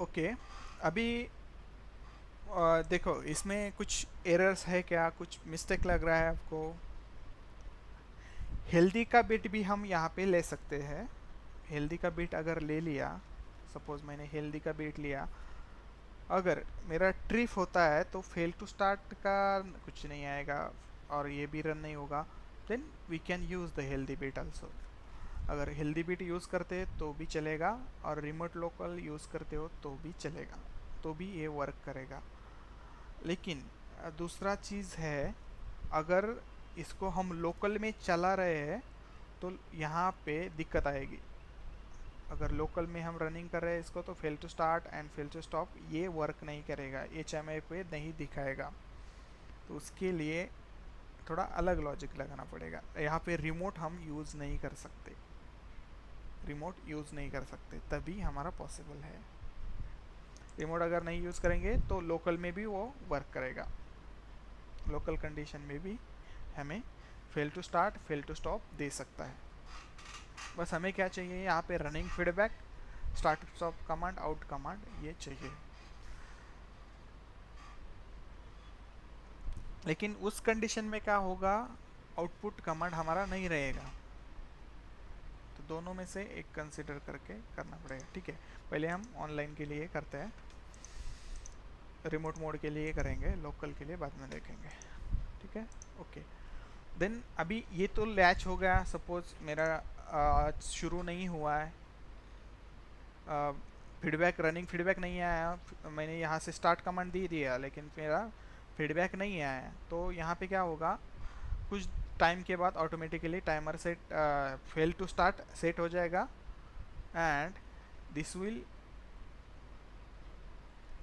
Okay. अभी देखो इसमें कुछ एरर्स है क्या, कुछ मिस्टेक लग रहा है आपको? हेल्दी का बिट भी हम यहाँ पे ले सकते हैं। हेल्दी का बिट अगर ले लिया, सपोज मैंने हेल्दी का बिट लिया, अगर मेरा ट्रिप होता है तो फेल टू स्टार्ट का कुछ नहीं आएगा और ये भी रन नहीं होगा। Then we can use the healthy bit also. अगर हेल्दी बिट यूज़ करते हैं तो भी चलेगा, और रिमोट लोकल यूज़ करते हो तो भी चलेगा, तो भी ये वर्क करेगा। लेकिन दूसरा चीज़ है, अगर इसको हम लोकल में चला रहे हैं तो यहाँ पे दिक्कत आएगी। अगर लोकल में हम रनिंग कर रहे हैं इसको, तो fail to start and fail to stop ये वर्क नहीं करेगा, HMI पे नहीं दिखाएगा। तो उसके लिए थोड़ा अलग लॉजिक लगाना पड़ेगा। यहाँ पे रिमोट हम यूज़ नहीं कर सकते, रिमोट यूज़ नहीं कर सकते, तभी हमारा पॉसिबल है। रिमोट अगर नहीं यूज़ करेंगे तो लोकल में भी वो वर्क करेगा। लोकल कंडीशन में भी हमें fail to start fail to stop दे सकता है। बस हमें क्या चाहिए यहाँ पे, running feedback, start stop command, out command, ये चाहिए। लेकिन उस कंडीशन में क्या होगा, आउटपुट कमांड हमारा नहीं रहेगा। तो दोनों में से एक कंसिडर करके करना पड़ेगा। ठीक है, पहले हम ऑनलाइन के लिए करते हैं, रिमोट मोड के लिए करेंगे, लोकल के लिए बाद में देखेंगे। ठीक है, ओके। देन अभी ये तो लैच हो गया। सपोज मेरा शुरू नहीं हुआ है, फीडबैक, रनिंग फीडबैक नहीं आया, मैंने यहाँ से स्टार्ट कमांड दे दिया लेकिन मेरा फीडबैक नहीं आया। तो यहाँ पे क्या होगा, कुछ टाइम के बाद automatically timer set, fail to start set हो जाएगा, and this will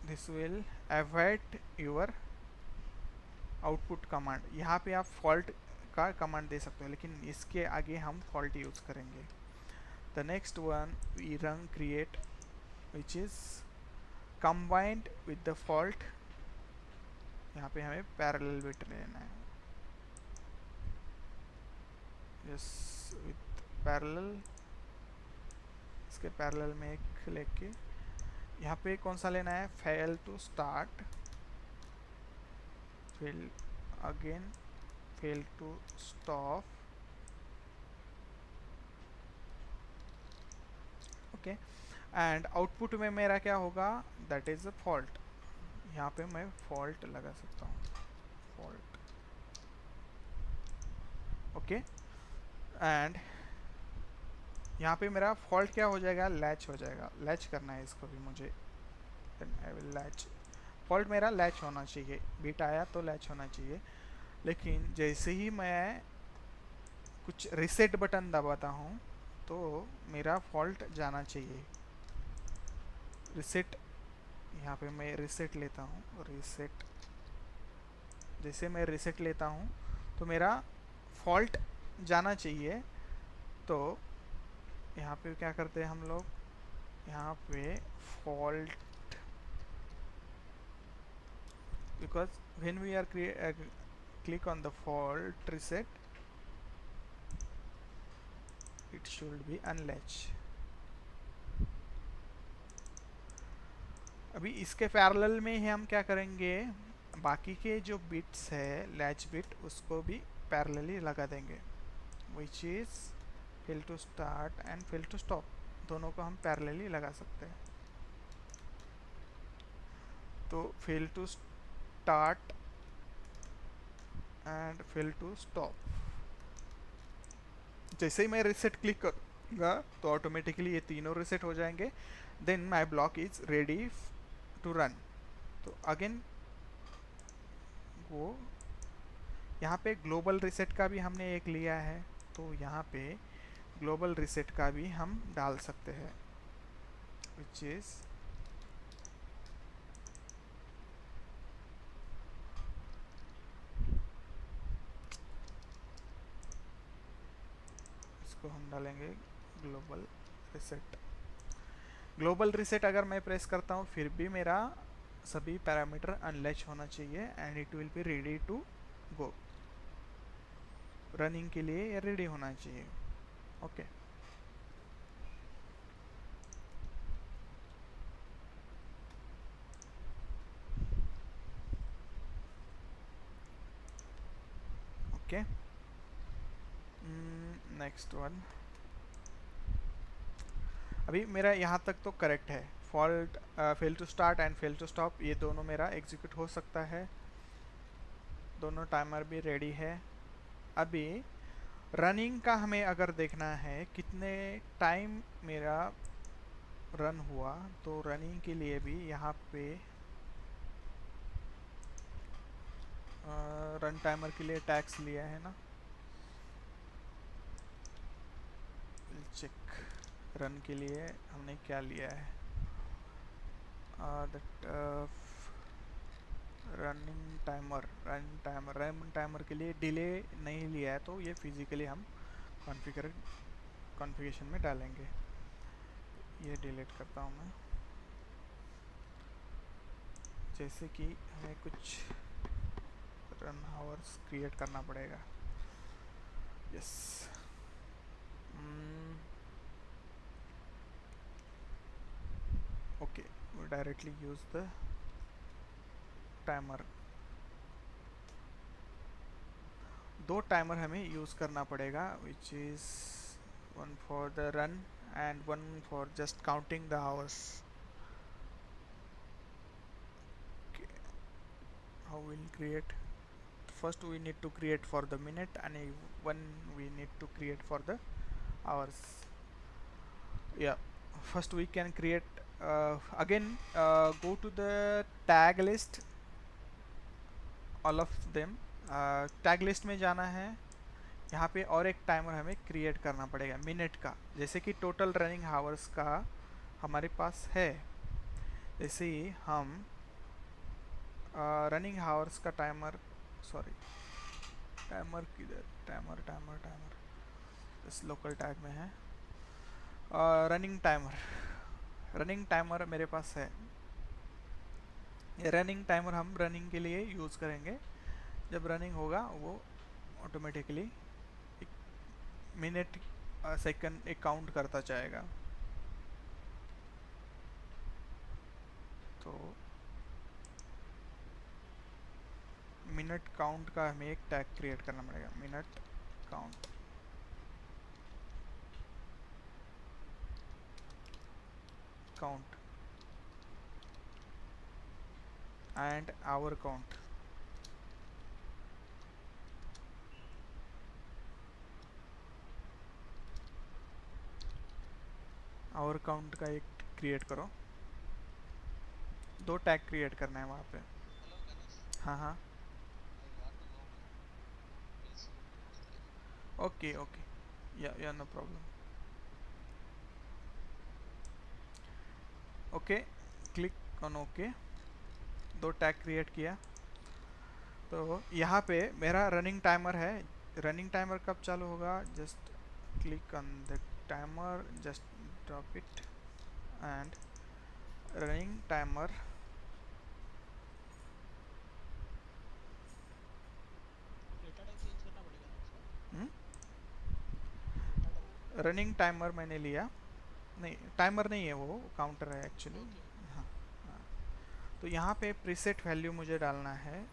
this will avoid your output command. यहाँ पे आप फॉल्ट का कमांड दे सकते हो, लेकिन इसके आगे हम फॉल्ट यूज़ करेंगे। The next one we run create, which is combined with the fault। यहाँ पे हमें पैरेलल बिट लेना है, यस, विथ पैरेलल। इसके पैरेलल में एक लेके यहाँ पे कौन सा लेना है, fail to start, fail again, fail to stop. Okay, and output में मेरा क्या होगा, दैट इज अ फॉल्ट। यहाँ पे मैं फॉल्ट लगा सकता हूँ, फॉल्ट। ओके, एंड यहाँ पे मेरा फॉल्ट क्या हो जाएगा, लैच हो जाएगा। लैच करना है इसको भी मुझे, then I will latch. Fault मेरा लैच होना चाहिए, बीट आया तो लैच होना चाहिए। लेकिन जैसे ही मैं कुछ रिसेट बटन दबाता हूँ तो मेरा फॉल्ट जाना चाहिए। रिसेट, यहाँ पे मैं रिसेट लेता हूँ, रिसेट, जैसे मैं रिसेट लेता हूँ तो मेरा फॉल्ट जाना चाहिए। तो यहाँ पे क्या करते हैं हम लोग, यहाँ पे fault, because when we are click on the fault reset, it should be unlatch। अभी इसके पैरेलल में ही हम क्या करेंगे, बाकी के जो बिट्स है लैच बिट, उसको भी पैरेलली लगा देंगे, which is fail to start and fail to stop, दोनों को हम पैरेलली लगा सकते हैं। तो fail to start and fail to stop, जैसे ही मैं रिसेट क्लिक करूँगा तो ऑटोमेटिकली ये तीनों रिसेट हो जाएंगे। Then my block is ready to run. तो अगेन वो, यहाँ पे ग्लोबल रिसेट का भी हमने एक लिया है, तो यहाँ पे ग्लोबल रिसेट का भी हम डाल सकते हैं, विच इज़ इसको हम डालेंगे ग्लोबल रिसेट। ग्लोबल रिसेट अगर मैं प्रेस करता हूँ फिर भी मेरा सभी पैरामीटर अनलैच होना चाहिए, and it will be ready to go, running के लिए ये रेडी होना चाहिए। Okay, okay, next one. अभी मेरा यहाँ तक तो करेक्ट है। Fault, fail to start and fail to stop, ये दोनों मेरा एग्जीक्यूट हो सकता है, दोनों टाइमर भी रेडी है। अभी रनिंग का हमें अगर देखना है कितने टाइम मेरा रन हुआ, तो रनिंग के लिए भी यहाँ पे रन टाइमर के लिए टैक्स लिया है ना, चेक रन के लिए हमने क्या लिया है। दैट रन टाइमर के लिए डिले नहीं लिया है, तो ये फिजिकली हम कॉन्फ़िगरेशन में डालेंगे। ये डिलीट करता हूँ मैं, जैसे कि हमें कुछ रन आवर्स क्रिएट करना पड़ेगा। Yes, okay, we directly use the timer। दो टाइमर हमें यूज़ करना पड़ेगा, which is one for the run and one for just counting the hours। Okay, how we'll create? First we need to create for the minute and one we need to create for the hours। Yeah, first we can create again, go to the tag list, all of them। Tag list में जाना है, यहाँ पे और एक timer हमें create करना पड़ेगा मिनट का, जैसे कि टोटल रनिंग आवर्स का हमारे पास है। जैसे ही हम रनिंग आवर्स का टाइमर, सॉरी टाइमर किधर, टाइमर इस लोकल टैग में है। रनिंग टाइमर मेरे पास है। रनिंग टाइमर हम रनिंग के लिए यूज़ करेंगे, जब रनिंग होगा वो ऑटोमेटिकली एक मिनट सेकंड एक काउंट करता जाएगा। तो मिनट काउंट का हमें एक टैग क्रिएट करना पड़ेगा, minute count and hour count. Hour count का एक क्रिएट करो, दो टैग क्रिएट करना है वहाँ पे। हाँ हाँ, ओके ओके, या no problem. Okay, click on okay, दो टैग क्रिएट किया। तो यहाँ पे मेरा रनिंग टाइमर है। रनिंग टाइमर कब चालू होगा, just click on the timer, just drop it and running timer. Running timer मैंने लिया, नहीं टाइमर नहीं है वो, काउंटर है एक्चुअली। हाँ हाँ, तो यहाँ पे प्रीसेट वैल्यू मुझे डालना है,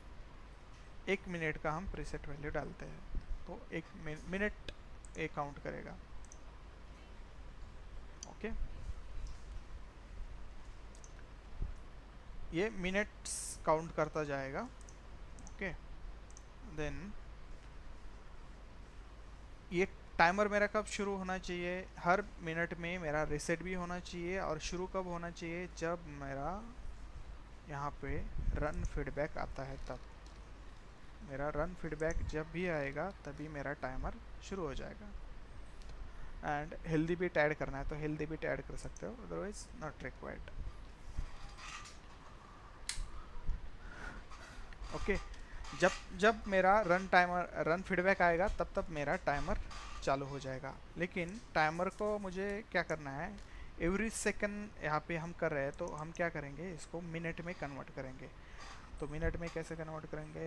एक मिनट का हम प्रीसेट वैल्यू डालते हैं, तो एक मिनट एक काउंट करेगा। ओके, ये मिनट्स काउंट करता जाएगा। ओके, देन ये टाइमर मेरा कब शुरू होना चाहिए, हर मिनट में मेरा रीसेट भी होना चाहिए, और शुरू कब होना चाहिए, जब मेरा यहाँ पे रन फीडबैक आता है तब। मेरा रन फीडबैक जब भी आएगा तभी मेरा टाइमर शुरू हो जाएगा। एंड हेल्दी बिट ऐड करना है तो हेल्दी बिट ऐड कर सकते हो, अदरवाइज नॉट रिक्वायर्ड। ओके, जब जब मेरा रन फीडबैक आएगा तब तब मेरा टाइमर चालू हो जाएगा। लेकिन टाइमर को मुझे क्या करना है, एवरी सेकंड यहाँ पे हम कर रहे हैं, तो हम क्या करेंगे, इसको मिनट में कन्वर्ट करेंगे। तो मिनट में कैसे कन्वर्ट करेंगे,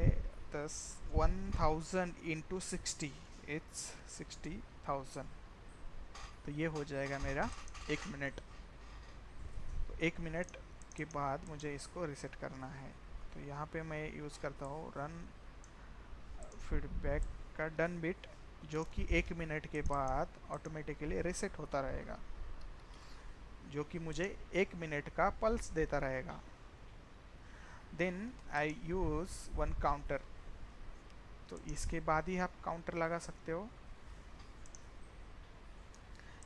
1000 इंटू 60, इट्स 60,000। तो ये हो जाएगा मेरा एक मिनट। तो एक मिनट के बाद मुझे इसको रीसेट करना है, तो यहाँ पे मैं यूज़ करता हूँ रन फीडबैक का डन बिट जो कि 1 मिनट के बाद ऑटोमेटिकली रीसेट होता रहेगा, जो कि मुझे 1 मिनट का पल्स देता रहेगा। Then I use one counter, तो इसके बाद ही आप काउंटर लगा सकते हो।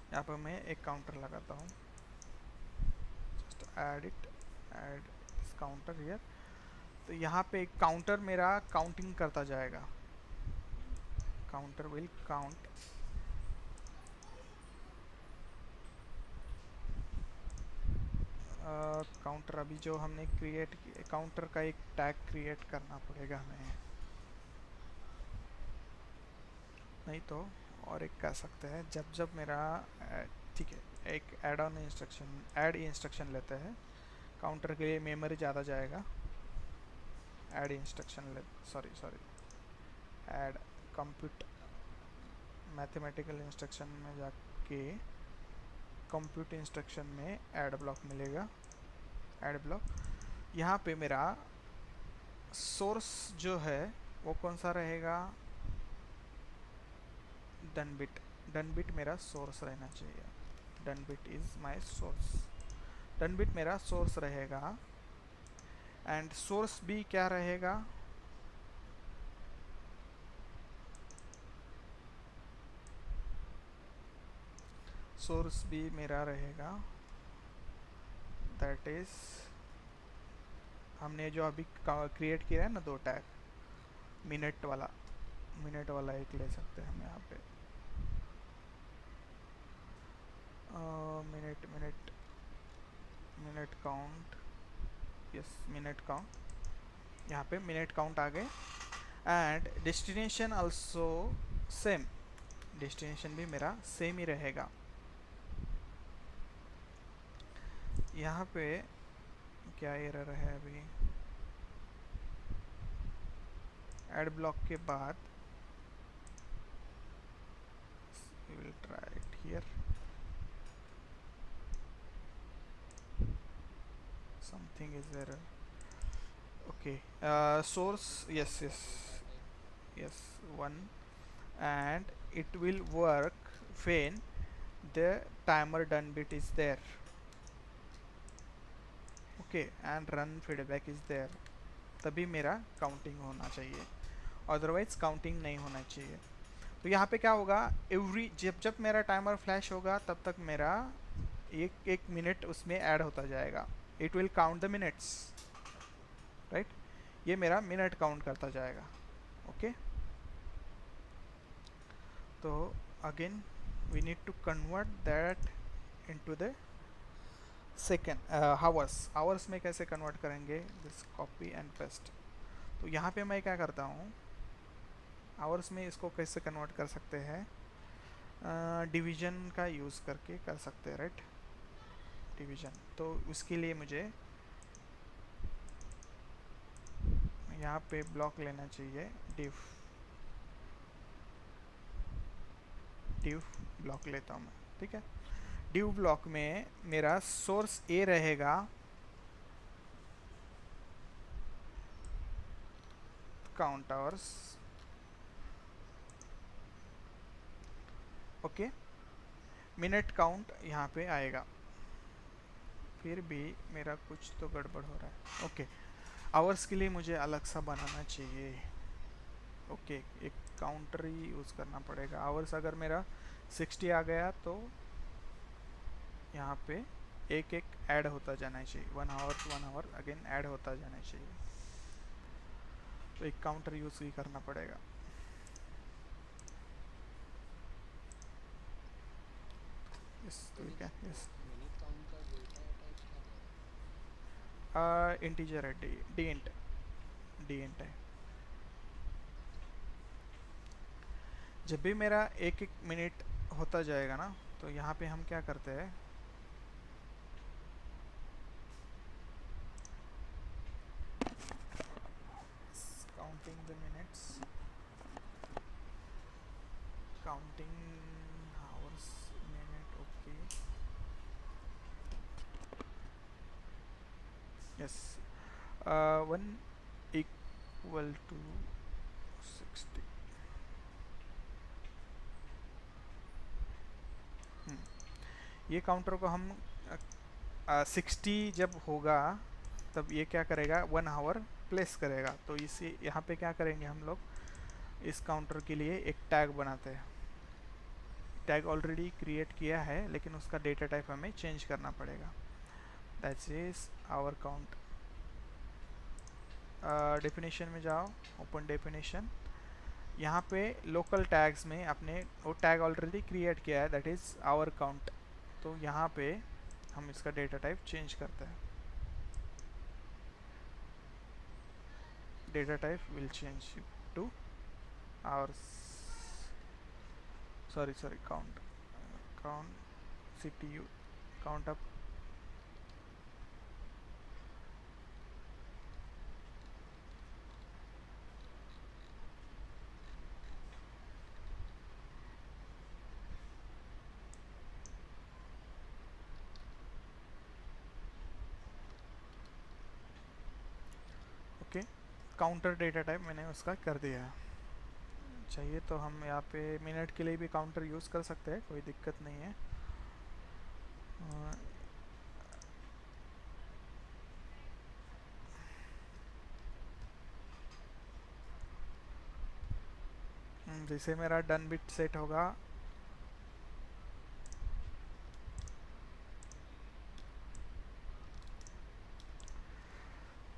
यहाँ पर मैं एक काउंटर लगाता हूँ, just add it, add this counter here. तो यहाँ पे एक काउंटर मेरा काउंटिंग करता जाएगा, काउंटर विल काउंट। काउंटर अभी जो हमने क्रिएट, काउंटर का एक टैग क्रिएट करना पड़ेगा हमें, नहीं तो और एक कर सकते हैं। जब जब मेरा ठीक है, एक add on instruction, add instruction लेते हैं, काउंटर के लिए मेमोरी ज़्यादा जाएगा। ऐड इंस्ट्रक्शन ले, sorry add compute, mathematical instruction में जाके कंप्यूट इंस्ट्रक्शन में ऐड ब्लॉक मिलेगा, ऐड ब्लॉक। यहाँ पे मेरा सोर्स जो है वो कौन सा रहेगा, डन बिट, डन बिट मेरा सोर्स रहना चाहिए, done bit is my source, done bit मेरा सोर्स रहेगा। एंड सोर्स भी क्या रहेगा, सोर्स भी मेरा रहेगा, दैट इज, हमने जो अभी क्रिएट किया है ना 2 टैग, मिनट वाला, मिनट वाला एक ले सकते हैं हम यहाँ पे, minute minute minute count, yes minute count, यहाँ पे मिनट काउंट आ गए। And destination also same, destination भी मेरा सेम ही रहेगा। यहाँ पे क्या एरर है अभी, ऐड ब्लॉक के बाद we will try it here, something is error, okay, source, yes one, and it will work when the timer done bit is there, okay, and run feedback is there, तभी मेरा counting होना चाहिए, otherwise counting नहीं होना चाहिए। तो यहाँ पे क्या होगा, एवरी जब जब मेरा टाइमर फ्लैश होगा तब तक मेरा एक एक मिनट उसमें ऐड होता जाएगा, it will count the minutes, right, ये मेरा मिनट काउंट करता जाएगा, ओके। तो again we need to convert that into the second, hours, hours में कैसे कन्वर्ट करेंगे, दिस कॉपी एंड पेस्ट। तो यहाँ पे मैं क्या करता हूँ, आवर्स में इसको कैसे कन्वर्ट कर सकते हैं, डिवीजन का यूज़ करके कर सकते हैं, राइट, डिवीजन। तो उसके लिए मुझे यहाँ पे ब्लॉक लेना चाहिए, डिव, डिव ब्लॉक लेता हूँ मैं, ठीक है। डिव ब्लॉक में मेरा सोर्स ए रहेगा, count hours, okay, minute count यहाँ पे आएगा, फिर भी मेरा कुछ तो गड़बड़ हो रहा है, ओके। आवर्स के लिए मुझे अलग सा बनाना चाहिए, ओके, एक काउंटर ही यूज़ करना पड़ेगा। आवर्स अगर मेरा 60 आ गया तो यहाँ पे एक एक ऐड होता जाना चाहिए, 1 आवर अगेन ऐड होता जाना चाहिए, तो एक काउंटर यूज़ ही करना पड़ेगा। यस, तो क्या, यस, मिनट काउंट का डेटा टाइप क्या था? इंटीजर है, डी इंट, डी इंट है। जब भी मेरा एक एक मिनट होता जाएगा ना, तो यहाँ पे हम क्या करते हैं, counting the minutes, counting hours, minute, okay, yes, 1 equal to 60, ये काउंटर को हम 60 जब होगा तब ये क्या करेगा, 1 आवर प्लेस करेगा। तो इसी यहाँ पे क्या करेंगे हम लोग, इस काउंटर के लिए एक टैग बनाते हैं। टैग ऑलरेडी क्रिएट किया है लेकिन उसका डेटा टाइप हमें चेंज करना पड़ेगा। That's is hour count. Definition में जाओ, ओपन डेफिनेशन। यहाँ पे लोकल टैग्स में आपने वो टैग ऑलरेडी क्रिएट किया है, दैट इज़ आवर काउंट। तो यहाँ पे हम इसका डेटा टाइप चेंज करते हैं। Data type will change to hour, sorry count, count CTU count up. Okay, counter data type मैंने उसका कर दिया है। चाहिए तो हम यहाँ पे मिनट के लिए भी काउंटर यूज़ कर सकते हैं, कोई दिक्कत नहीं है। जैसे मेरा डन बिट सेट होगा,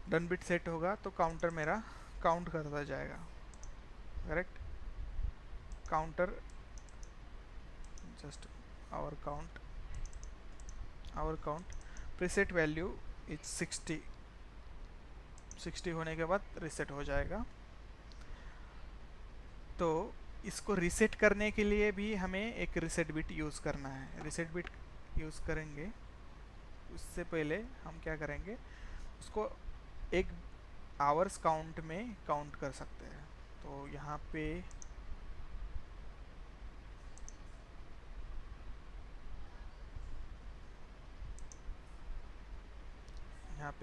डन बिट सेट होगा तो काउंटर मेरा काउंट करता जाएगा। Correct, counter just hour count, hour count preset value is 60। 60 होने के बाद रीसेट हो जाएगा। तो इसको रीसेट करने के लिए भी हमें एक रीसेट बिट यूज़ करना है। रीसेट बिट यूज़ करेंगे, उससे पहले हम क्या करेंगे, उसको एक आवर्स काउंट में काउंट कर सकते हैं। तो यहाँ पे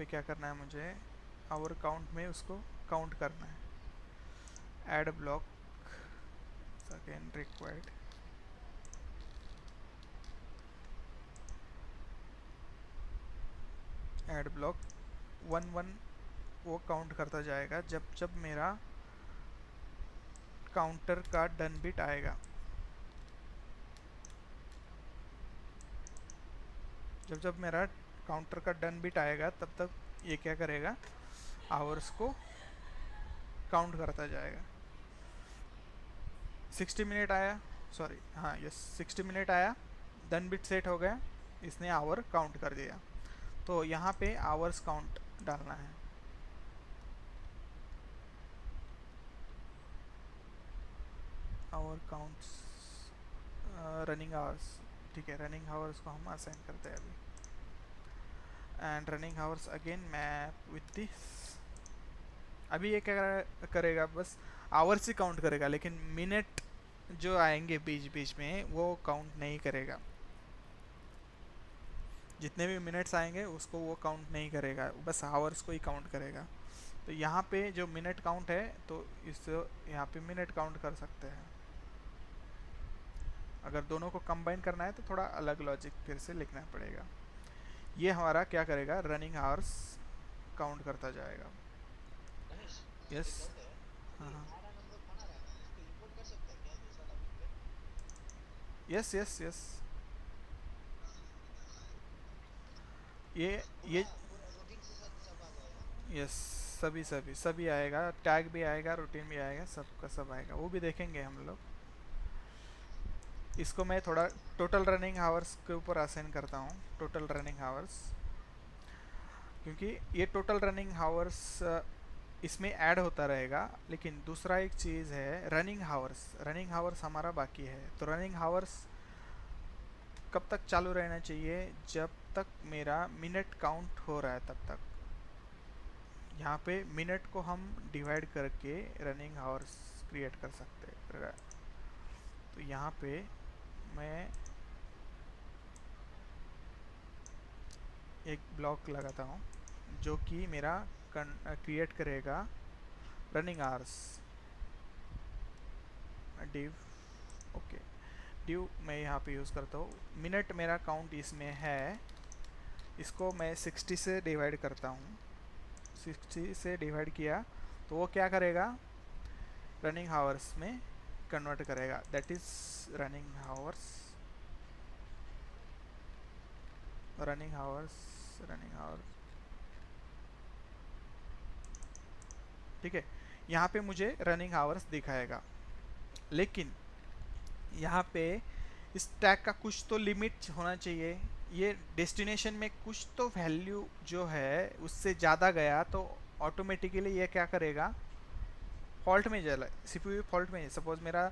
क्या करना है मुझे, आवर काउंट में उसको काउंट करना है। Add block again required, add block 1 वो काउंट करता जाएगा जब जब मेरा काउंटर का डन बिट आएगा। जब जब मेरा काउंटर का डन बिट आएगा तब तक ये क्या करेगा, आवर्स को काउंट करता जाएगा। 60 मिनट आया, सॉरी हाँ यस 60 मिनट आया, डन बिट सेट हो गया, इसने आवर काउंट कर दिया। तो यहाँ पे आवर्स काउंट डालना है। आवर काउंट्स रनिंग आवर्स, ठीक है, रनिंग आवर्स को हम असाइन करते हैं अभी। And running hours again map with this. अभी ये क्या करेगा, बस आवर्स ही काउंट करेगा लेकिन मिनट जो आएंगे बीच बीच में वो काउंट नहीं करेगा। जितने भी मिनट्स आएंगे उसको वो काउंट नहीं करेगा, बस आवर्स को ही काउंट करेगा। तो यहाँ पे जो मिनट काउंट है तो इस यहाँ पे मिनट काउंट कर सकते हैं। अगर दोनों को कंबाइन करना है तो थोड़ा अलग लॉजिक फिर से लिखना पड़ेगा। ये हमारा क्या करेगा, रनिंग आवर्स काउंट करता जाएगा। गणेश, यस। एक डाउट है। हाँ ये हाँ। ऐड नंबर बना रहा है ना, इसको इंपोर्ट कर सकते हैं क्या दूसरा टॉपिक पे? Yes yes yes. पूरा ये पूरा रूटीन से सब सब आ जाएगा। यस, सभी सभी सभी आएगा, टैग भी आएगा, रूटीन भी आएगा, सबका सब आएगा, वो भी देखेंगे हम लोग। इसको मैं थोड़ा टोटल रनिंग आवर्स के ऊपर असाइन करता हूँ, टोटल रनिंग आवर्स, क्योंकि ये टोटल रनिंग आवर्स इसमें ऐड होता रहेगा। लेकिन दूसरा एक चीज़ है रनिंग आवर्स, रनिंग आवर्स हमारा बाकी है। तो रनिंग आवर्स कब तक चालू रहना चाहिए, जब तक मेरा मिनट काउंट हो रहा है तब तक। यहाँ पे मिनट को हम डिवाइड करके रनिंग आवर्स क्रिएट कर सकते हैं। तो यहाँ पे मैं एक ब्लॉक लगाता हूँ जो कि मेरा क्रिएट करेगा running hours, div. Okay, due मैं यहाँ पे यूज़ करता हूँ। मिनट मेरा काउंट इसमें है, इसको मैं 60 से डिवाइड करता हूँ। 60 से डिवाइड किया तो वो क्या करेगा, रनिंग हावर्स में कन्वर्ट करेगा। That is running hours, running hours, running hours. ठीक है, यहाँ पे मुझे रनिंग आवर्स दिखाएगा, लेकिन यहाँ पे इस टैग का कुछ तो लिमिट होना चाहिए। ये डेस्टिनेशन में कुछ तो वैल्यू जो है उससे ज़्यादा गया तो ऑटोमेटिकली ये क्या करेगा, फॉल्ट में चला, सीपीयू फॉल्ट में। सपोज मेरा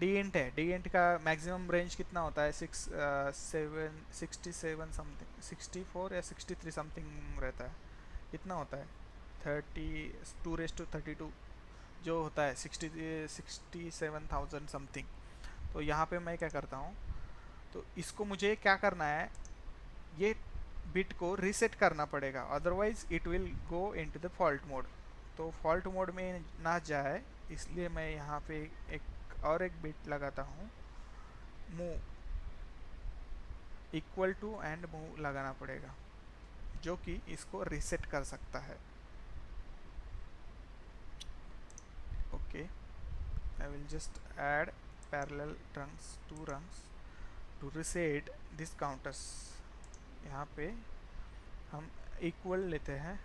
डी इंट है, डी इंट का मैक्सिमम रेंज कितना होता है, 67 समथिंग, 64 या 63 समथिंग रहता है। कितना होता है, 32 जो होता है 67,000 समथिंग। तो यहाँ पे मैं क्या करता हूँ, तो इसको मुझे क्या करना है, ये बिट को रीसेट करना पड़ेगा, otherwise it will go into the fault mode. तो फॉल्ट मोड में ना जाए इसलिए मैं यहाँ पे एक और एक बिट लगाता हूँ, move equal to and move लगाना पड़ेगा, जो कि इसको रीसेट कर सकता है। Okay, I will just add parallel rungs, 2 rungs to reset this counters। यहाँ पे हम इक्वल लेते हैं,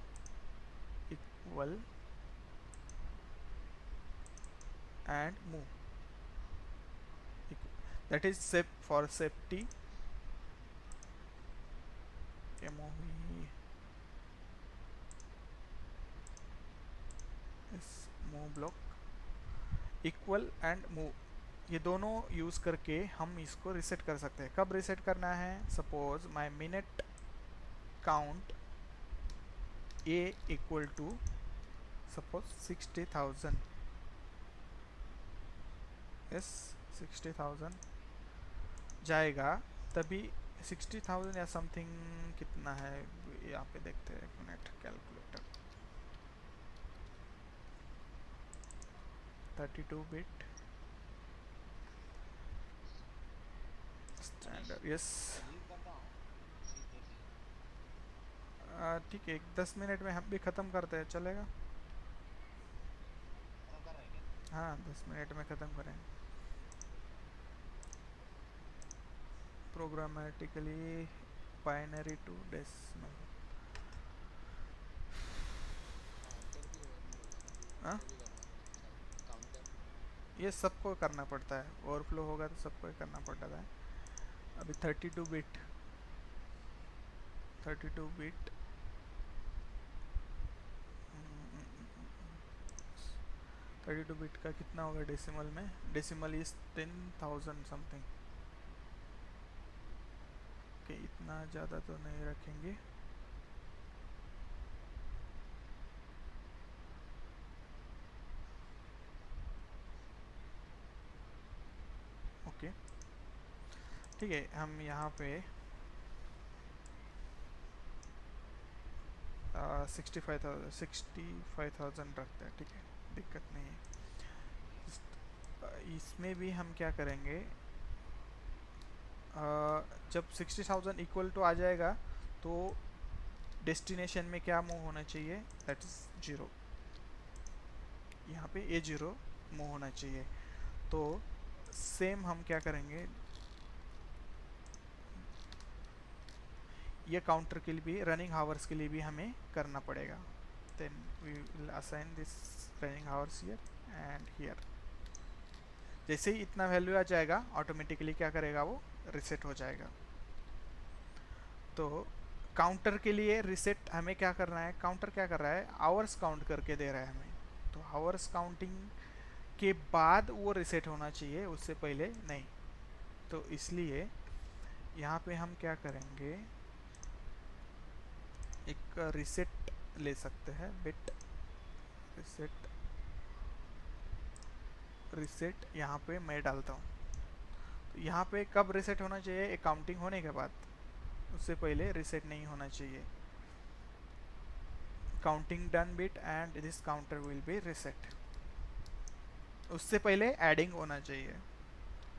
equal and move, that is safe for safety. Move block equal and move, ये दोनों यूज़ करके हम इसको रिसेट कर सकते हैं। कब रिसेट करना है, suppose my minute count A equal to suppose 60,000, yes 60,000 जाएगा, तभी 60,000 या समथिंग कितना है यहाँ पे देखते हैं, एक minute calculator. 32 bit Manish standard, yes. Leave करता हूँ सीधे से। ठीक है, 10 मिनट में हम भी ख़त्म करते हैं, चलेगा? खत्म कर रहे हैं क्या? हाँ 10 मिनट में ख़त्म करें। Programmatically binary to decimal. Counter भी ओवरफ्लो होगा ना, हाँ, वो भी करना पड़ेगा शायद काउंटर। ये सबको करना पड़ता है, ओवरफ्लो होगा तो सबको ही करना पड़ता है। अभी 32 बिट, 32 बिट 32 बिट का कितना होगा डेसिमल में, डेसिमल इज 10,000 समथिंग। ओके, इतना ज़्यादा तो नहीं रखेंगे। ओके ठीक है, हम यहाँ पे 65,000 रखते हैं, ठीक है, दिक्कत नहीं है। इसमें भी हम क्या करेंगे, जब 60,000 इक्वल टू आ जाएगा तो डेस्टिनेशन में क्या मूव होना चाहिए, दैट इज़ 0। यहाँ पे A0 मूव होना चाहिए। तो सेम हम क्या करेंगे, ये काउंटर के लिए भी, रनिंग हावर्स के लिए भी हमें करना पड़ेगा। Then we will assign this running hours here and here. जैसे ही इतना वैल्यू आ जाएगा ऑटोमेटिकली क्या करेगा, वो रिसेट हो जाएगा। तो काउंटर के लिए रिसेट हमें क्या करना है, काउंटर क्या कर रहा है, आवर्स काउंट करके दे रहा है हमें। तो आवर्स काउंटिंग के बाद वो रिसेट होना चाहिए, उससे पहले नहीं। तो इसलिए यहाँ पे हम क्या करेंगे, एक रिसेट ले सकते हैं, बिट रिसेट, रिसेट यहाँ पे मैं डालता हूँ। तो यहाँ पे कब रिसेट होना चाहिए, एक काउंटिंग होने के बाद, उससे पहले रिसेट नहीं होना चाहिए। Counting done bit and this counter will be reset, उससे पहले एडिंग होना चाहिए।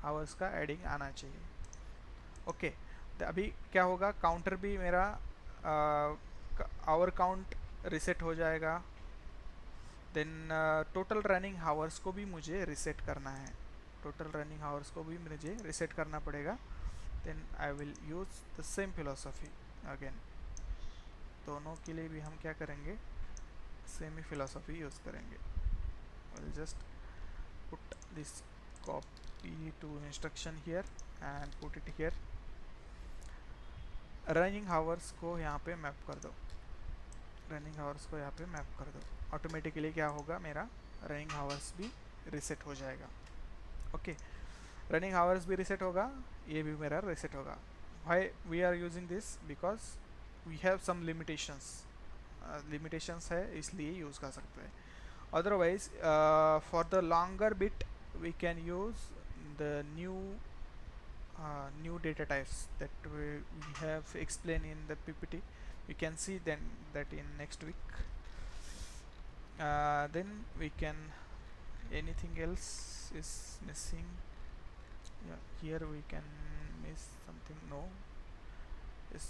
आवर्स का एडिंग आना चाहिए। ओके, तो अभी क्या होगा, काउंटर भी मेरा आवर काउंट रिसेट हो जाएगा। देन टोटल रनिंग हावर्स को भी मुझे रिसेट करना है, टोटल रनिंग हावर्स को भी मुझे रिसेट करना पड़ेगा। Then I will use the same philosophy again, दोनों के लिए भी हम क्या करेंगे, सेम ही फिलोसफी यूज करेंगे। Will just put this copy to instruction here and put it here. Running hours को यहाँ पे मैप कर दो, रनिंग आवर्स को यहाँ पे मैप कर दो। ऑटोमेटिकली क्या होगा, मेरा रनिंग आवर्स भी रिसेट हो जाएगा। ओके, रनिंग आवर्स भी रिसेट होगा, ये भी मेरा रिसेट होगा। Why we are using this, because we have some limitations, limitations है इसलिए यूज़ कर सकते हैं। Otherwise for the longer bit we can use the new data types that we have explained in the PPT. We can see then that in next week. Then we can, anything else is missing. Yeah, here we can miss something. No, this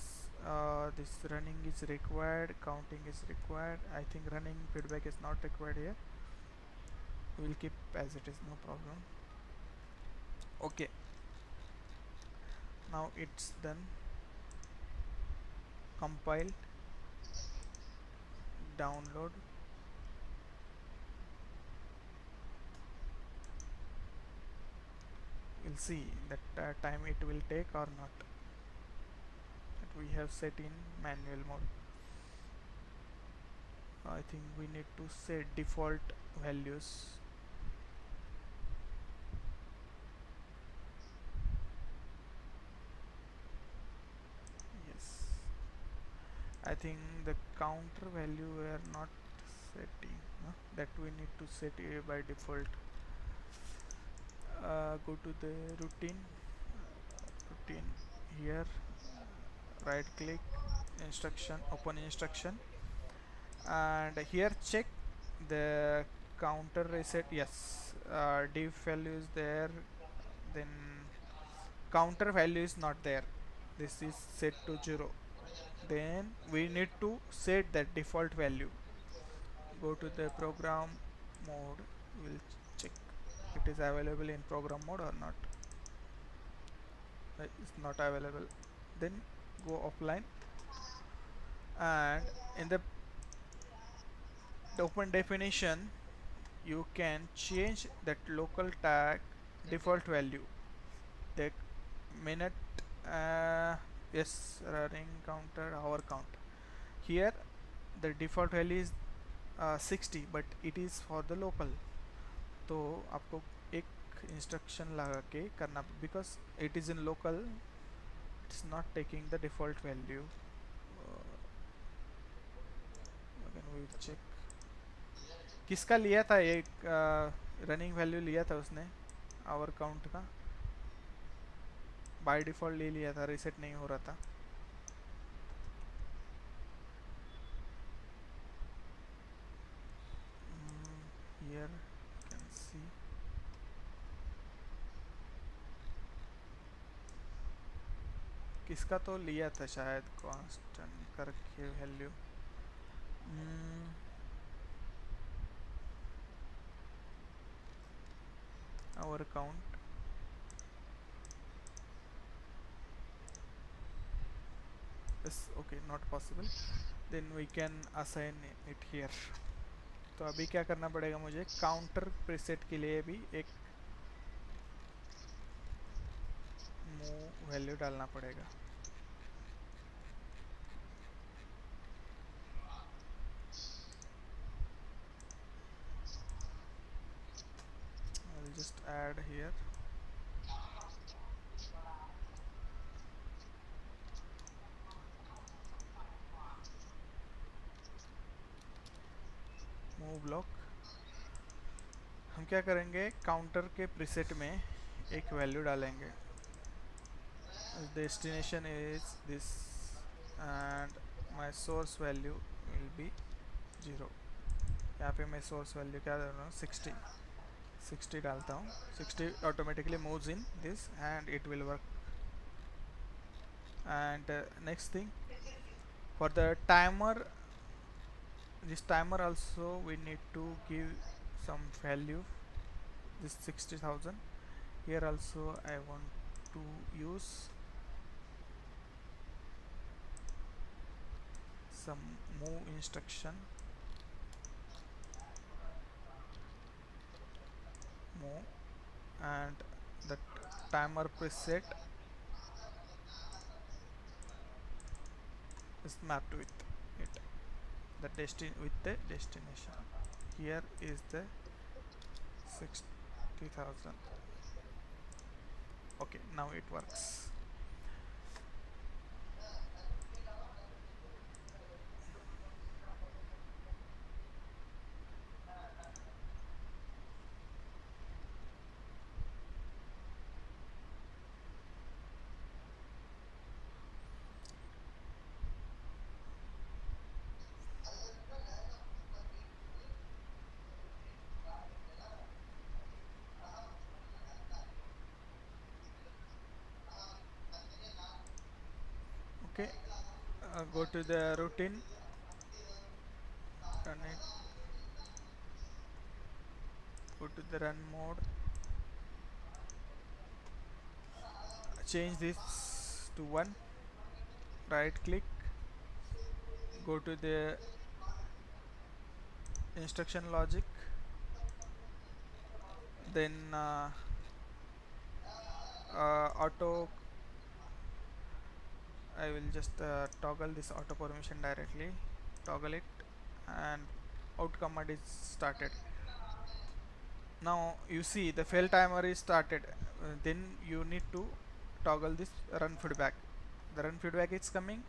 running is required, counting is required. I think running feedback is not required here. We will keep as it is, no problem. Okay, now it's done. Compile, download. We'll see that time it will take or not, that we have set in manual mode. I think we need to set default values. Yes, I think the counter value we are not setting, no? That we need to set by default. Go to the routine, routine here, right click, instruction, open instruction, and here check the counter reset. Yes, div value is there, then counter value is not there, this is set to 0. Then we need to set that default value. Go to the program mode, we'll check it is available in program mode or not. It's not available, then go offline, and in the open definition you can change that local tag default value, the minute, yes, running counter hour count. Here the default value is 60, but it is for the local, तो आपको एक instruction लगा के करना, because it is in local, it's not taking the default value. Again we will check किसका लिया था, एक रनिंग वैल्यू लिया था उसने आवर काउंट का, बाय डिफ़ॉल्ट ले लिया था, रिसेट नहीं हो रहा था। हियर कैन सी, किसका तो लिया था शायद कांस्टेंट करके value. Hour count, is okay, not possible, then we can assign it here. तो अभी क्या करना पड़ेगा मुझे, काउंटर प्रीसेट के लिए भी एक मूव वैल्यू डालना पड़ेगा। I'll just add here, move block. हम क्या करेंगे, काउंटर के प्रीसेट में एक वैल्यू डालेंगे, destination is this and my source value will be 0। यहाँ पे मैं सोर्स वैल्यू क्या दे रहा हूँ, 60। 60 डालता हूँ, 60 automatically moves in this and it will work. And next thing, for the timer, this timer also we need to give some value, this 60,000. Here also I want to use some move instruction, move, and the timer preset is mapped with it, the with the destination. Here is the 60,000. Okay, now it works. Okay, go to the routine, run it, go to the run mode, change this to 1, right click, go to the instruction logic, then auto, I will just toggle this auto permission directly, toggle it, and out command is started. Now you see the fail timer is started. Then you need to toggle this run feedback. The run feedback is coming,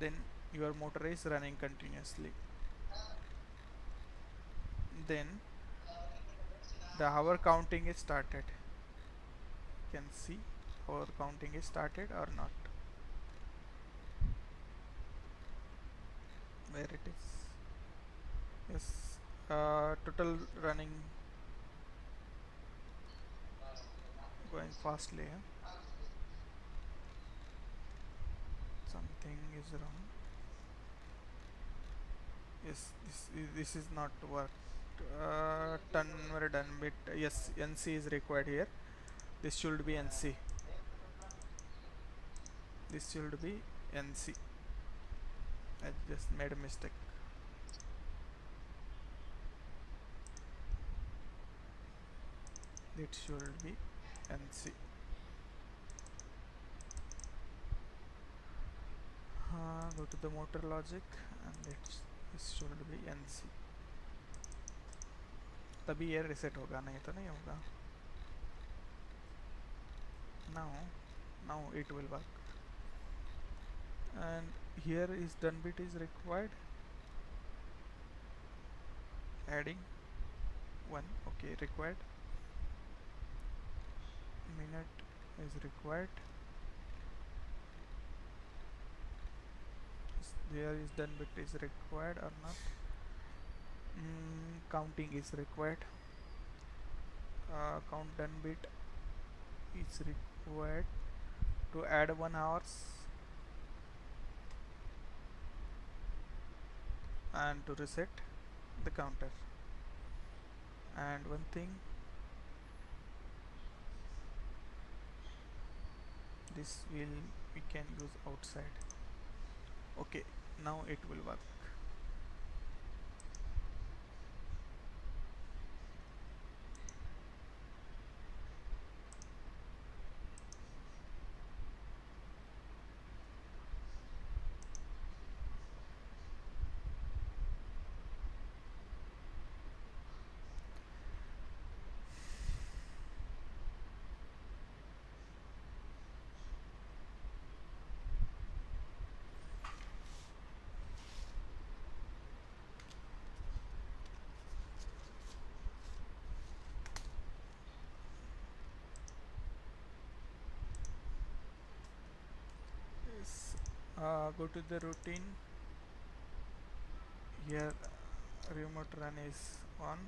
then your motor is running continuously. Then the hour counting is started. You can see hour counting is started or not. Where it is? Yes, total running going fastly. Something is wrong. Yes, this is not work. Done, we're done bit. Yes, NC is required here. This should be NC. This should be NC. I just made a mistake. It should be NC. Go to the motor logic and this should be NC. तभी ये reset होगा, नहीं तो नहीं होगा. Now it will work. And here is done bit is required. Adding 1. Okay, required. Minute is required. There is done bit is required or not. Counting is required. Count done bit is required to add 1 hours and to reset the counter. And one thing, this will we can use outside. Okay, now it will work. Yes. Go to the routine. Here remote run is on.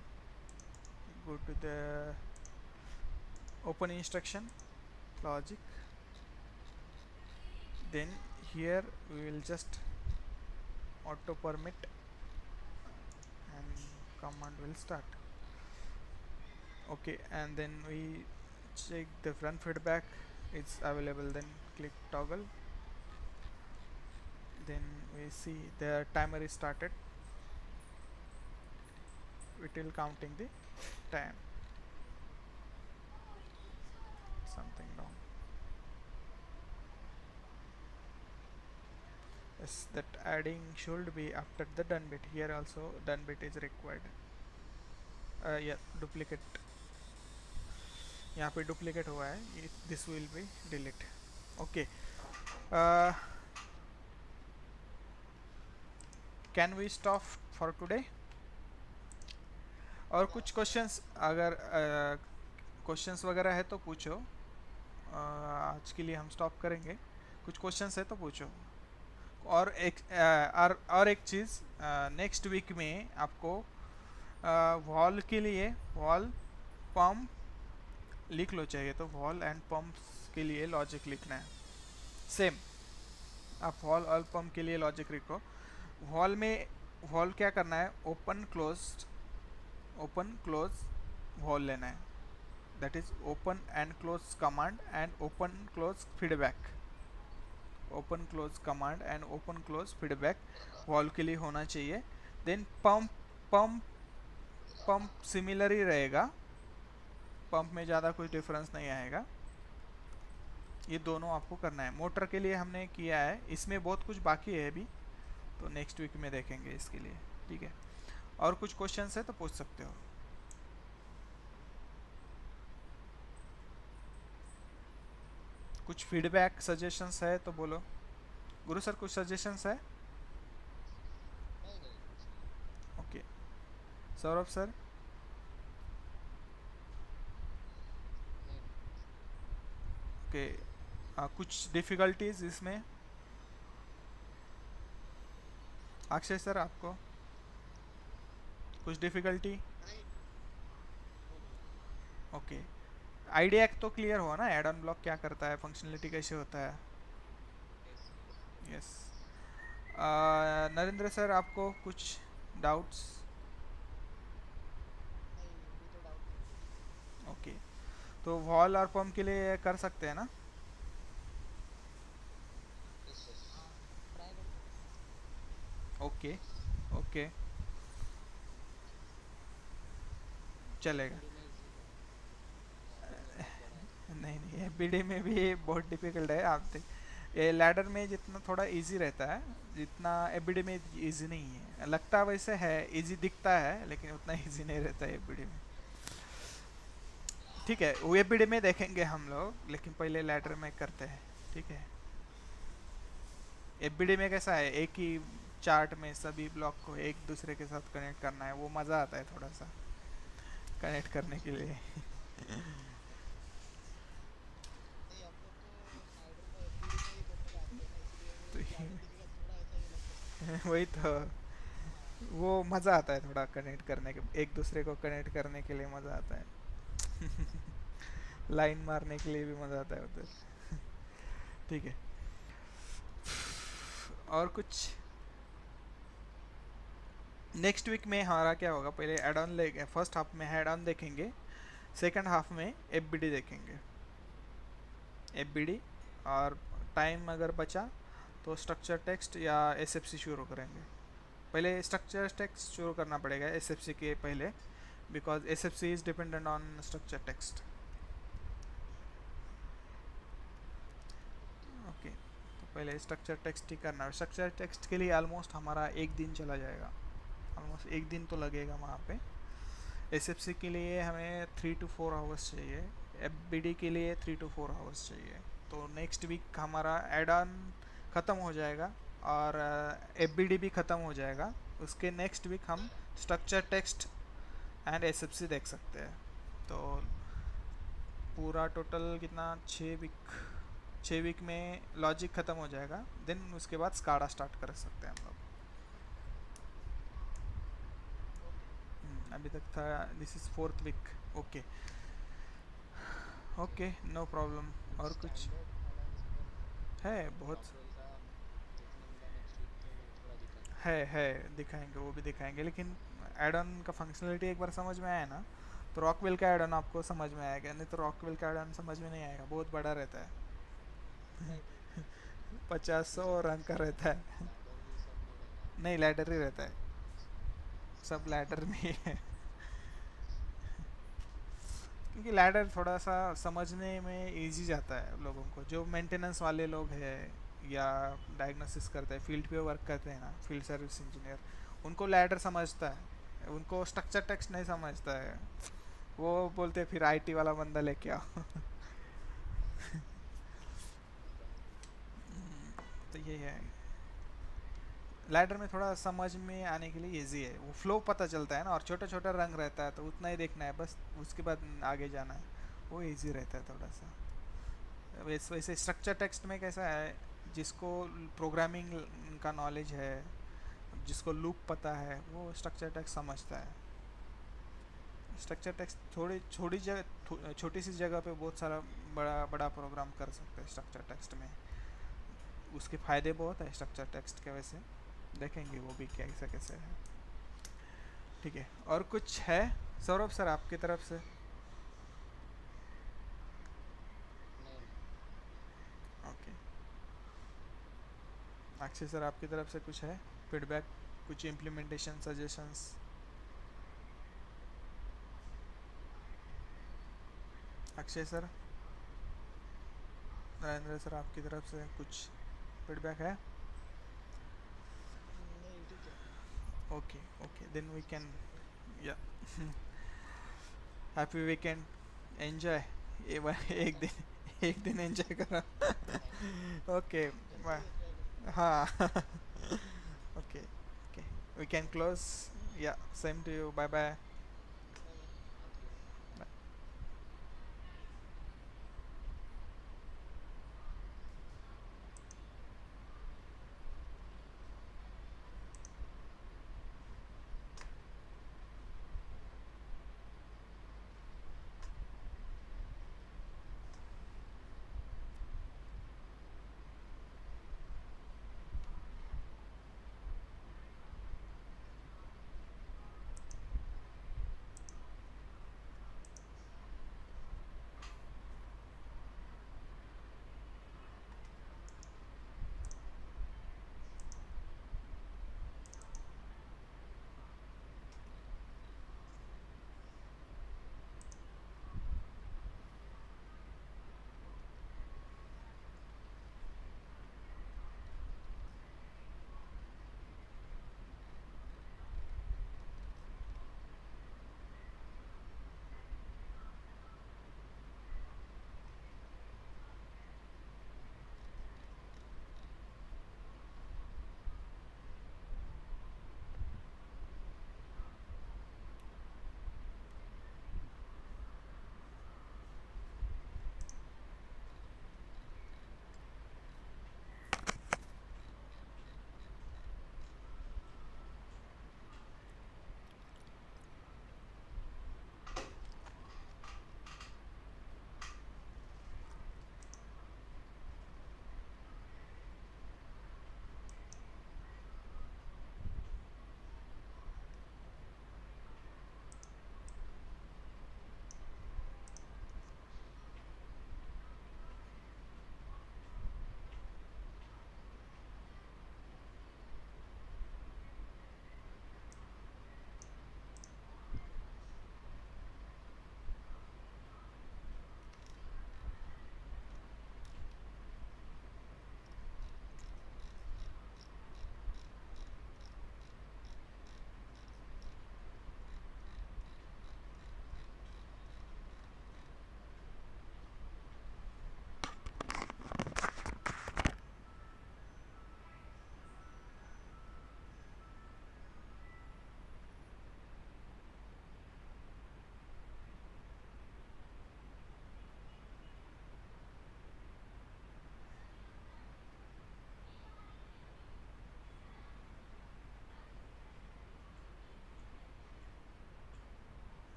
go to the open instruction logic, then here we will just auto permit and command will start. Okay, and then we check the run feedback is available, then click toggle, then we see the timer is started, it will counting the time. Something wrong. Yes, that adding should be after the done bit. Here also done bit is required. Yeah, duplicate यहाँ पे duplicate हुआ है, this will be delete. Okay, uh, can we stop for today? और कुछ questions अगर questions वगैरह है तो पूछो, आज के लिए हम स्टॉप करेंगे, कुछ क्वेश्चंस है तो पूछो। और एक चीज़, नेक्स्ट वीक में आपको वॉल के लिए वॉल पम्प लिख लो चाहिए, तो वॉल एंड पम्प्स के लिए लॉजिक लिखना है सेम। आप वॉल और पम्प के लिए लॉजिक लिखो। वॉल में वॉल क्या करना है, ओपन क्लोज वॉल लेना है, that is open and close command and open close feedback. Open close command and open close feedback wall के लिए होना चाहिए। देन पंप सिमिलर ही रहेगा, पंप में ज़्यादा कुछ डिफरेंस नहीं आएगा। ये दोनों आपको करना है। मोटर के लिए हमने किया है, इसमें बहुत कुछ बाकी है अभी, तो नेक्स्ट वीक में देखेंगे इसके लिए, ठीक है। और कुछ क्वेश्चन है तो पूछ सकते हो। कुछ फीडबैक सजेशंस है तो बोलो। गुरु सर कुछ सजेशंस है? Okay, Saurabh sir? ओके, कुछ डिफ़िकल्टीज इसमें? अक्षय सर आपको कुछ डिफ़िकल्टी? ओके, आइडिया तो क्लियर हुआ ना, एड ऑन ब्लॉक क्या करता है, फंक्शनलिटी कैसे होता है? यस। नरेंद्र सर आपको कुछ डाउट्स? ओके, तो वॉल और पंप के लिए कर सकते हैं ना? ओके ओके, चलेगा। नहीं नहीं, एफबीडी में भी बहुत डिफिकल्ट है। आप देख, ये लैडर में जितना थोड़ा इजी रहता है, जितना एफबीडी में इजी नहीं है। लगता वैसे है, इजी दिखता है, लेकिन उतना इजी नहीं रहता है एफबीडी में। ठीक है, वो एफबीडी में देखेंगे हम लोग, लेकिन पहले लैडर में करते हैं, ठीक है। एफबीडी में कैसा है, एक ही चार्ट में सभी ब्लॉक को एक दूसरे के साथ कनेक्ट करना है, वो मज़ा आता है थोड़ा सा कनेक्ट करने के लिए। तो वही तो, वो मज़ा आता है थोड़ा कनेक्ट करने के, एक दूसरे को कनेक्ट करने के लिए मज़ा आता है। लाइन मारने के लिए भी मज़ा आता है उधर। ठीक है, और कुछ? नेक्स्ट वीक में हमारा क्या होगा, पहले एड ऑन लेंगे, फर्स्ट हाफ में एड ऑन देखेंगे, सेकंड हाफ में एफबीडी देखेंगे, एफबीडी। और टाइम अगर बचा तो स्ट्रक्चर टेक्स्ट या एसएफसी शुरू करेंगे। पहले स्ट्रक्चर टेक्स्ट शुरू करना पड़ेगा एसएफसी के पहले, because SFC is dependent on structure text. Okay, तो पहले स्ट्रक्चर टेक्स्ट ही करना है। स्ट्रक्चर टेक्स्ट के लिए ऑलमोस्ट हमारा एक दिन चला जाएगा, ऑलमोस्ट एक दिन तो लगेगा वहाँ पे। एसएफसी के लिए हमें 3 to 4 आवर्स चाहिए, एफबीडी के लिए 3 to 4 आवर्स चाहिए। तो नेक्स्ट वीक हमारा एड ऑन ख़त्म हो जाएगा और एफबीडी भी ख़त्म हो जाएगा। उसके नेक्स्ट वीक हम स्ट्रक्चर टेक्स्ट एंड एसएफसी देख सकते हैं। तो पूरा टोटल कितना, 6 वीक में लॉजिक ख़त्म हो जाएगा। देन उसके बाद स्काडा स्टार्ट कर सकते हैं हम लोग। अभी तक था, this is fourth week. Okay okay, no problem. और कुछ स्टैंडर्ड अलायंस पर है? बहुत रॉकवेल का देखने मिला नेक्स्ट वीक, तो वो थोड़ा दिखाएंगे। है, दिखाएंगे, वो भी दिखाएंगे, लेकिन एड ऑन का फंक्शनलिटी एक बार समझ में आया ना, तो रॉकवेल का एड ऑन आपको समझ में आएगा, नहीं तो रॉकवेल का एड ऑन समझ में नहीं आएगा, बहुत बड़ा रहता है। नहीं नहीं नहीं, 50-100 मुझे रंग का समझ में रहता आया, है। लैडर ये सब नहीं रहता। नहीं, लैडर ही रहता है, सब लैडर नहीं है। क्योंकि लैडर थोड़ा सा समझने में इजी जाता है लोगों को, जो मेंटेनेंस वाले लोग हैं या डायग्नोसिस करते हैं, फील्ड पे वर्क करते हैं ना, फील्ड सर्विस इंजीनियर, उनको लैडर समझता है, उनको स्ट्रक्चर टेक्स्ट नहीं समझता है। वो बोलते हैं फिर आईटी वाला बंदा लेके आओ। बराबर। तो ये है, लैडर में थोड़ा समझ में आने के लिए इजी है, वो फ्लो पता चलता है ना, और छोटा छोटा रंग रहता है तो उतना ही देखना है बस, उसके बाद आगे जाना है, वो इजी रहता है थोड़ा सा। वैसे स्ट्रक्चर टेक्स्ट में कैसा है, जिसको प्रोग्रामिंग का नॉलेज है, जिसको लूप पता है, वो स्ट्रक्चर टेक्स्ट समझता है। स्ट्रक्चर टेक्स्ट थोड़ी छोटी जगह, छोटी सी जगह पे बहुत सारा बड़ा बड़ा प्रोग्राम कर सकते हैं स्ट्रक्चर टेक्स्ट में। उसके फ़ायदे बहुत है स्ट्रक्चर टेक्स्ट के, वैसे देखेंगे वो भी कैसे कैसे है। ठीक है, और कुछ है सौरभ सर आपकी तरफ से? नहीं नहीं। ओके, अक्षय सर आपकी तरफ से कुछ है फीडबैक, कुछ implementation suggestions? Akshay sir, Narendra sir आपकी तरफ से कुछ फीडबैक है? नहीं ठीक है। Okay okay, then we can, yeah happy weekend, enjoy, एक थैंक दिन, एक दिन एंजॉय करो। Thank you. ओके, जल्दी बाय। एंजॉय करूँगा। हाँ। Okay okay, we can close, yeah same to you, bye bye.